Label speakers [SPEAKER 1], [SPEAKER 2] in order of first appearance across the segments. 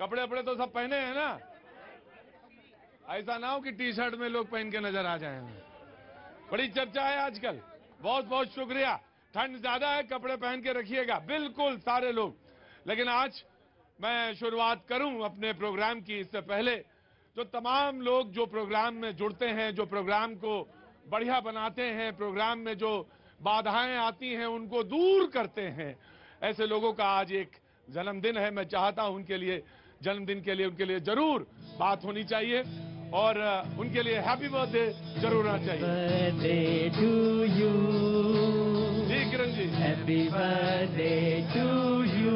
[SPEAKER 1] कपड़े वपड़े तो सब पहने हैं ना, ऐसा ना हो कि टी शर्ट में लोग पहन के नजर आ जाए। बड़ी चर्चा है आजकल। बहुत बहुत शुक्रिया। ठंड ज्यादा है, कपड़े पहन के रखिएगा, बिल्कुल सारे लोग। लेकिन आज मैं शुरुआत करूं अपने प्रोग्राम की, इससे पहले जो तमाम लोग जो प्रोग्राम में जुड़ते हैं, जो प्रोग्राम को बढ़िया बनाते हैं, प्रोग्राम में जो बाधाएं आती हैं उनको दूर करते हैं, ऐसे लोगों का आज एक जन्मदिन है। मैं चाहता हूं उनके लिए, जन्मदिन के लिए उनके लिए जरूर बात होनी चाहिए और उनके लिए हैप्पी बर्थडे जरूर होना चाहिए।
[SPEAKER 2] Birthday to you,
[SPEAKER 1] ji Kiran ji.
[SPEAKER 2] Happy birthday to you,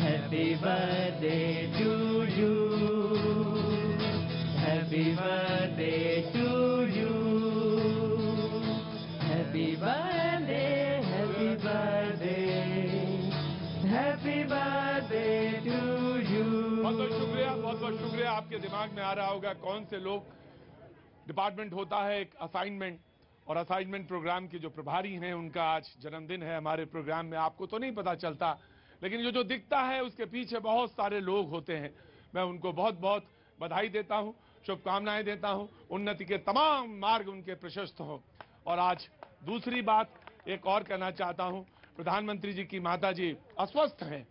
[SPEAKER 2] happy birthday to you, happy birthday to you, happy birthday, happy birthday, happy birthday to you.
[SPEAKER 1] बहुत बहुत शुक्रिया, बहुत बहुत शुक्रिया। आपके दिमाग में आ रहा होगा कौन से लोग, डिपार्टमेंट होता है एक असाइनमेंट, और असाइनमेंट प्रोग्राम के जो प्रभारी हैं उनका आज जन्मदिन है हमारे प्रोग्राम में। आपको तो नहीं पता चलता, लेकिन ये जो दिखता है उसके पीछे बहुत सारे लोग होते हैं। मैं उनको बहुत बहुत बधाई देता हूं, शुभकामनाएं देता हूं, उन्नति के तमाम मार्ग उनके प्रशस्त हों। और आज दूसरी बात एक और कहना चाहता हूं, प्रधानमंत्री जी की माता जी अस्वस्थ हैं।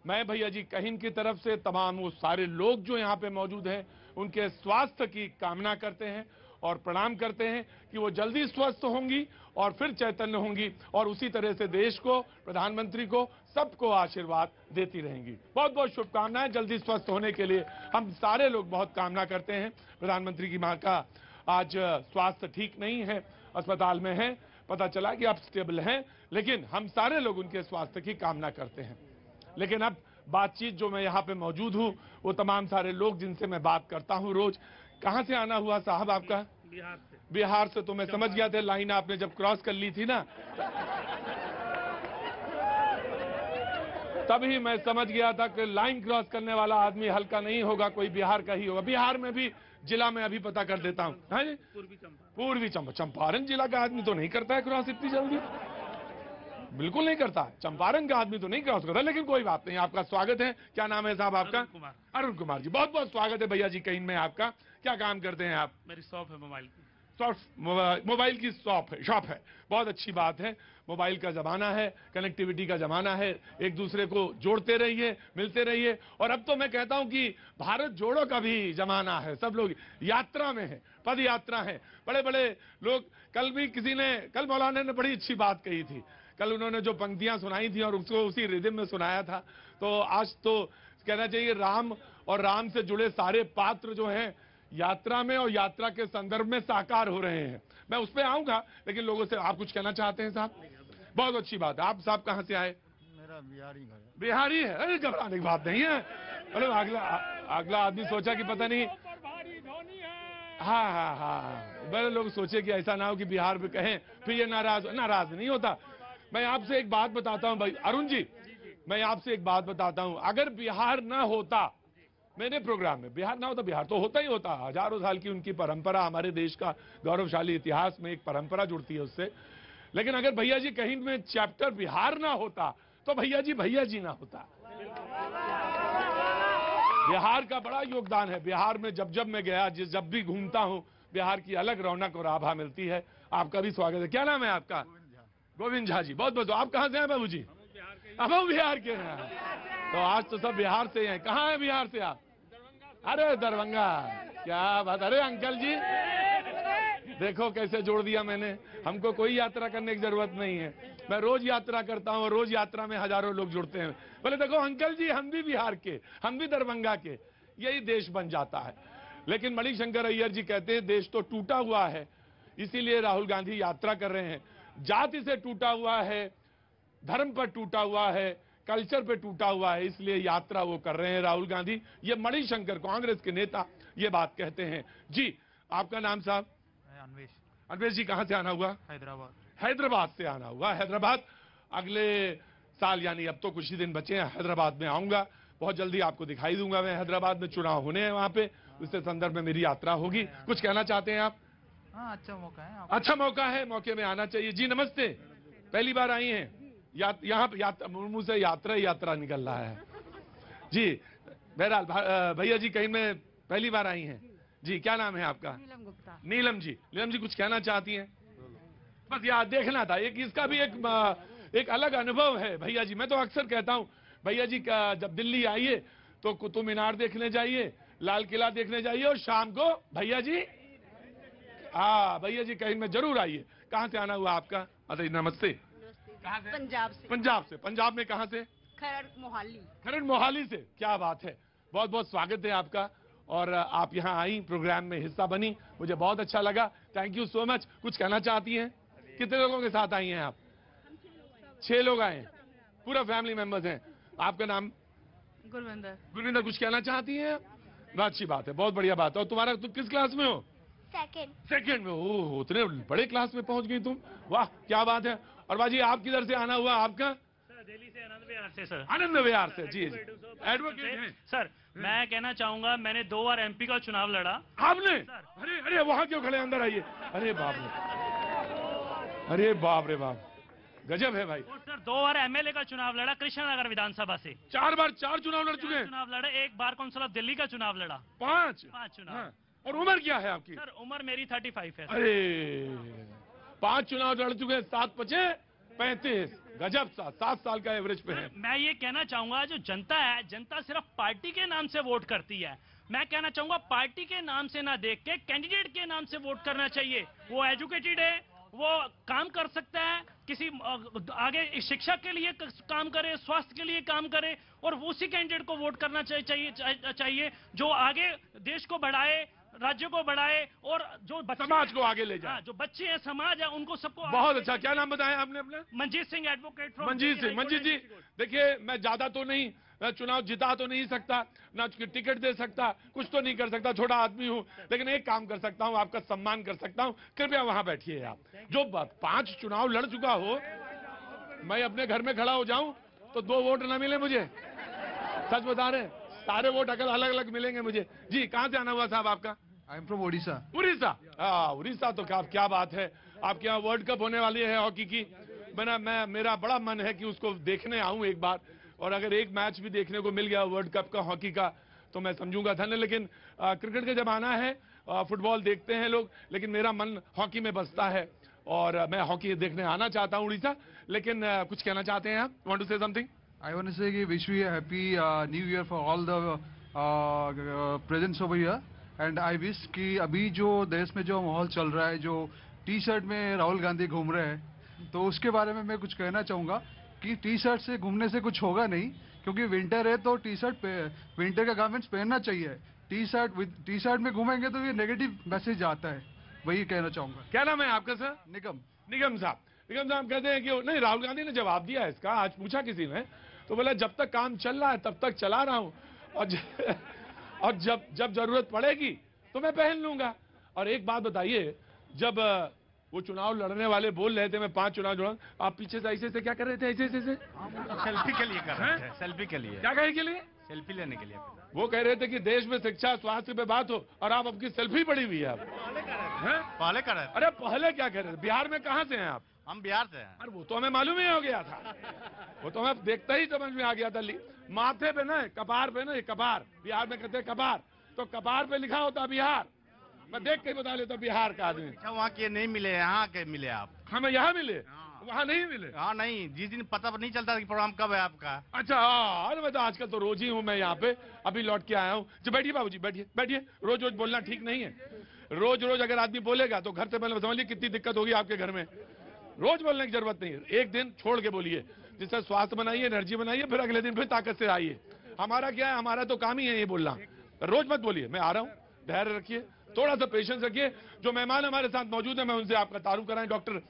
[SPEAKER 1] मैं भैया जी कहीं की तरफ से तमाम वो सारे लोग जो यहाँ पे मौजूद हैं उनके स्वास्थ्य की कामना करते हैं और प्रणाम करते हैं कि वो जल्दी स्वस्थ होंगी और फिर चैतन्य होंगी और उसी तरह से देश को, प्रधानमंत्री को, सबको आशीर्वाद देती रहेंगी। बहुत बहुत शुभकामनाएं जल्दी स्वस्थ होने के लिए। हम सारे लोग बहुत कामना करते हैं। प्रधानमंत्री की मां का आज स्वास्थ्य ठीक नहीं है, अस्पताल में है, पता चला कि आप स्टेबल हैं, लेकिन हम सारे लोग उनके स्वास्थ्य की कामना करते हैं। लेकिन अब बातचीत जो मैं यहाँ पे मौजूद हूँ वो तमाम सारे लोग जिनसे मैं बात करता हूँ रोज। कहाँ से आना हुआ साहब आपका?
[SPEAKER 3] बिहार से।
[SPEAKER 1] बिहार से। तो मैं समझ गया था, लाइन आपने जब क्रॉस कर ली थी ना तभी मैं समझ गया था कि लाइन क्रॉस करने वाला आदमी हल्का नहीं होगा, कोई बिहार का ही होगा। बिहार में भी जिला में अभी पता कर देता हूँ। हाँ जी, पूर्वी चंपारण जिला का आदमी तो नहीं करता है क्रॉस इतनी जल्दी, बिल्कुल नहीं करता है। चंपारण का आदमी तो नहीं क्रॉस करता, लेकिन कोई बात नहीं। आपका स्वागत है। क्या नाम है साहब आपका? अरुण कुमार जी। बहुत बहुत स्वागत है भैया जी कहीं में आपका। क्या काम करते हैं आप?
[SPEAKER 3] मेरी शॉप है मोबाइल की।
[SPEAKER 1] मोबाइल की शॉप है। बहुत अच्छी बात है। मोबाइल का जमाना है, कनेक्टिविटी का जमाना है, एक दूसरे को जोड़ते रहिए, मिलते रहिए। और अब तो मैं कहता हूं कि भारत जोड़ो का भी जमाना है। सब लोग यात्रा में है, पद यात्रा है। बड़े बड़े लोग, कल मौलाना ने बड़ी अच्छी बात कही थी। कल उन्होंने जो पंक्तियां सुनाई थी और उसको उसी रिदम में सुनाया था। तो आज तो कहना चाहिए राम और राम से जुड़े सारे पात्र जो हैं यात्रा में और यात्रा के संदर्भ में साकार हो रहे हैं। मैं उस पर आऊंगा, लेकिन लोगों से आप कुछ कहना चाहते हैं साहब? बहुत अच्छी बात है। आप साहब कहां से आए?
[SPEAKER 4] मेरा बिहारी घर है।
[SPEAKER 1] बिहारी है? अरे घबराने की बात नहीं है। अरे अगला आदमी सोचा कि पता नहीं, हाँ, बड़े लोग सोचे कि ऐसा ना हो कि बिहार में कहें फिर ये नाराज नहीं होता। मैं आपसे एक बात बताता हूं भाई अरुण जी, मैं आपसे एक बात बताता हूं। अगर बिहार ना होता, मेरे प्रोग्राम में बिहार ना होता, बिहार तो होता ही होता, हजारों साल की उनकी परंपरा, हमारे देश का गौरवशाली इतिहास में एक परंपरा जुड़ती है उससे। लेकिन अगर भैया जी कहीं में चैप्टर बिहार ना होता तो भैया जी ना होता। बिहार का बड़ा योगदान है। बिहार में जब मैं गया, जब भी घूमता हूं, बिहार की अलग रौनक और आभा मिलती है। आपका भी स्वागत है। क्या नाम है आपका? गोविंद झा जी। बहुत बहुत। आप कहां से हैं बाबू जी? हम बिहार के हैं। तो आज तो सब बिहार से हैं। कहाँ है बिहार से आप? अरे दरभंगा। क्या बात। अरे अंकल जी देखो कैसे जोड़ दिया मैंने। हमको कोई यात्रा करने की जरूरत नहीं है, मैं रोज यात्रा करता हूँ और रोज यात्रा में हजारों लोग जुड़ते हैं। बोले देखो अंकल जी, हम भी बिहार के, हम भी दरभंगा के, यही देश बन जाता है। लेकिन मणिशंकर अय्यर जी कहते हैं देश तो टूटा हुआ है, इसीलिए राहुल गांधी यात्रा कर रहे हैं। जाति से टूटा हुआ है, धर्म पर टूटा हुआ है, कल्चर पे टूटा हुआ है, इसलिए यात्रा वो कर रहे हैं राहुल गांधी। ये मणिशंकर, कांग्रेस के नेता, ये बात कहते हैं। जी आपका नाम साहब? अनवेश जी। कहां से आना हुआ? हैदराबाद से आना हुआ। हैदराबाद अगले साल, यानी अब तो कुछ ही दिन बचे हैं, हैदराबाद में आऊंगा। बहुत जल्दी आपको दिखाई दूंगा मैं। हैदराबाद में चुनाव होने हैं वहां पे, उसके संदर्भ में मेरी यात्रा होगी। कुछ कहना चाहते हैं आप?
[SPEAKER 4] हाँ, अच्छा मौका है।
[SPEAKER 1] अच्छा मौका है, मौके में आना चाहिए। जी नमस्ते। पहली बार आई हैं? यहाँ मुंह से यात्रा निकल रहा है। जी बहरहाल भैया जी कहीं में पहली बार आई हैं जी। क्या नाम है आपका?
[SPEAKER 3] नीलम गुप्ता।
[SPEAKER 1] नीलम जी। नीलम जी कुछ कहना चाहती हैं? बस यार देखना था एक इसका भी एक अलग अनुभव है भैया जी। मैं तो अक्सर कहता हूं भैया जी का जब दिल्ली आइए तो कुतुब मीनार देखने जाइए, लाल किला देखने जाइए और शाम को भैया जी भैया जी कहीं में जरूर आइए। कहां से आना हुआ आपका? अरे नमस्ते। कहां से?
[SPEAKER 3] पंजाब से।
[SPEAKER 1] पंजाब से। पंजाब में कहां से?
[SPEAKER 3] खरड़ मोहाली।
[SPEAKER 1] खरड़ मोहाली से। क्या बात है, बहुत बहुत स्वागत है आपका। और आप यहाँ आई, प्रोग्राम में हिस्सा बनी, मुझे बहुत अच्छा लगा। Thank you so much. कुछ कहना चाहती हैं? कितने लोगों के साथ आई हैं आप? 6 लोग आए हैं, पूरा फैमिली मेंबर्स हैं। आपका नाम?
[SPEAKER 3] गुरविंदर।
[SPEAKER 1] गुरविंदर, कुछ कहना चाहती हैं? बहुत अच्छी बात है, बहुत बढ़िया बात है। और तुम्हारा तुम किस क्लास में हो? सेकंड में। ओह, उतने बड़े क्लास में पहुंच गई तुम, वाह क्या बात है। और बाजी आप किधर से आना हुआ आपका?
[SPEAKER 5] दिल्ली से आनंद विहार से सर।
[SPEAKER 1] आनंद विहार से। जी एडवोकेट हैं
[SPEAKER 5] सर। मैं कहना चाहूंगा मैंने 2 बार एमपी का चुनाव लड़ा।
[SPEAKER 1] आपने? अरे अरे वहां क्यों खड़े, अंदर आइए। अरे बाप रे, अरे बाप रे बाप, गजब है भाई।
[SPEAKER 5] और सर 2 बार एमएलए का चुनाव लड़ा कृष्णनगर विधानसभा से।
[SPEAKER 1] 4 बार 4 चुनाव लड़ चुके हैं?
[SPEAKER 5] चुनाव लड़ा, 1 बार काउंसिल ऑफ दिल्ली का चुनाव लड़ा।
[SPEAKER 1] 5
[SPEAKER 5] चुनाव।
[SPEAKER 1] हाँ। और उम्र क्या है आपकी?
[SPEAKER 5] सर उम्र मेरी 35 है।
[SPEAKER 1] अरे 5 चुनाव लड़ चुके हैं, 7 बचे 35, गजब। 7 साल का एवरेज पे है।
[SPEAKER 5] मैं ये कहना चाहूंगा जो जनता है, जनता सिर्फ पार्टी के नाम से वोट करती है। मैं कहना चाहूंगा पार्टी के नाम से ना देख के कैंडिडेट के नाम से वोट करना चाहिए। वो एजुकेटेड है, वो काम कर सकता है, किसी आगे शिक्षा के लिए काम करे, स्वास्थ्य के लिए काम करे, और उसी कैंडिडेट को वोट करना चाहिए जो आगे देश को बढ़ाए, राज्य को बढ़ाए, और जो
[SPEAKER 1] समाज को आगे ले जाए।
[SPEAKER 5] जो बच्चे हैं, समाज है, उनको सबको।
[SPEAKER 1] बहुत अच्छा। क्या नाम बताया आपने अपना?
[SPEAKER 5] मंजीत सिंह, एडवोकेट।
[SPEAKER 1] मंजीत सिंह। मंजीत जी देखिए, मैं ज्यादा तो नहीं, मैं चुनाव जिता तो नहीं सकता, ना टिकट दे सकता, कुछ तो नहीं कर सकता, छोटा आदमी हूं, लेकिन एक काम कर सकता हूं, आपका सम्मान कर सकता हूं। कृपया वहां बैठिए आप। जो 5 चुनाव लड़ चुका हो, मैं अपने घर में खड़ा हो जाऊं तो 2 वोट ना मिले मुझे, सच बता रहे, सारे वोट अलग अलग मिलेंगे मुझे। जी कहां से आना हुआ साहब आपका?
[SPEAKER 4] I am from Odisha.
[SPEAKER 1] Orissa. Orissa तो क्या बात है। आपके यहाँ वर्ल्ड कप होने वाली है हॉकी की। मेरा बड़ा मन है कि उसको देखने आऊं एक बार, और अगर एक मैच भी देखने को मिल गया वर्ल्ड कप का हॉकी का तो मैं समझूंगा धन्य। लेकिन क्रिकेट का जमाना है, फुटबॉल देखते हैं लोग, लेकिन मेरा मन हॉकी में बसता है और मैं हॉकी देखने आना चाहता हूं उड़ीसा। लेकिन कुछ कहना चाहते हैं आप? Want to say something?
[SPEAKER 4] I want to say कि wish you happy new year for all the presents over here. And I wish कि अभी जो देश में जो माहौल चल रहा है, जो टी-शर्ट में राहुल गांधी घूम रहे हैं, तो उसके बारे में मैं कुछ कहना चाहूँगा कि टी-शर्ट से घूमने से कुछ होगा नहीं, क्योंकि विंटर है तो टी-शर्ट विंटर का गारमेंट्स पहनना चाहिए। टी-शर्ट में घूमेंगे तो ये नेगेटिव मैसेज आता है, वही कहना चाहूँगा।
[SPEAKER 1] क्या नाम है आपका सर?
[SPEAKER 4] निगम।
[SPEAKER 1] निगम साहब। निगम साहब कहते हैं कि नहीं, राहुल गांधी ने जवाब दिया है इसका। आज पूछा किसी ने तो बोला जब तक काम चल रहा है तब तक चला रहा हूँ, और जब जरूरत पड़ेगी तो मैं पहन लूंगा। और एक बात बताइए, जब वो चुनाव लड़ने वाले बोल रहे थे मैं 5 चुनाव लड़ा, आप पीछे से ऐसे क्या कर रहे थे? ऐसे
[SPEAKER 6] सेल्फी के लिए कर रहे थे। सेल्फी के लिए।
[SPEAKER 1] क्या कहे के लिए?
[SPEAKER 6] सेल्फी लेने के लिए।
[SPEAKER 1] वो कह रहे थे कि देश में शिक्षा स्वास्थ्य पे बात हो, और आप आपकी सेल्फी पड़ी हुई है आप।
[SPEAKER 6] पहले कर रहे थे।
[SPEAKER 1] अरे पहले क्या कर रहे थे? बिहार में कहां से हैं आप?
[SPEAKER 6] हम बिहार से हैं।
[SPEAKER 1] अरे वो तो हमें मालूम ही हो गया था, वो तो हमें देखता ही समझ में आ गया था। माथे पे ना, कपार पे ना, ये कपार, बिहार में कहते हैं कपार, तो कपार पे लिखा होता बिहार। मैं देख के बता लेता हूँ बिहार का आदमी।
[SPEAKER 6] अच्छा, वहाँ के नहीं मिले, यहाँ के मिले आप?
[SPEAKER 1] हमें यहाँ मिले, वहाँ नहीं मिले।
[SPEAKER 6] हाँ नहीं, जिस दिन पता नहीं चलता कि प्रोग्राम कब है आपका।
[SPEAKER 1] अच्छा हाँ, अरे मैं तो आजकल तो रोज ही हूँ मैं यहाँ पे, अभी लौट के आया हूँ। जी बैठिए बाबूजी, बैठिए बैठिए। रोज रोज बोलना ठीक नहीं है। रोज रोज अगर आदमी बोलेगा तो घर से पहले समझ लीजिए कितनी दिक्कत होगी आपके घर में। रोज बोलने की जरूरत नहीं है, एक दिन छोड़ के बोलिए, जिससे स्वास्थ्य बनाइए, एनर्जी बनाइए, फिर अगले दिन फिर ताकत से आइए। हमारा क्या है, हमारा तो काम ही है ये बोलना। रोज मत बोलिए मैं आ रहा हूँ, धैर्य रखिए, थोड़ा सा पेशेंस रखिए। जो मेहमान हमारे साथ मौजूद है मैं उनसे आपका तारुफ कराएं। डॉक्टर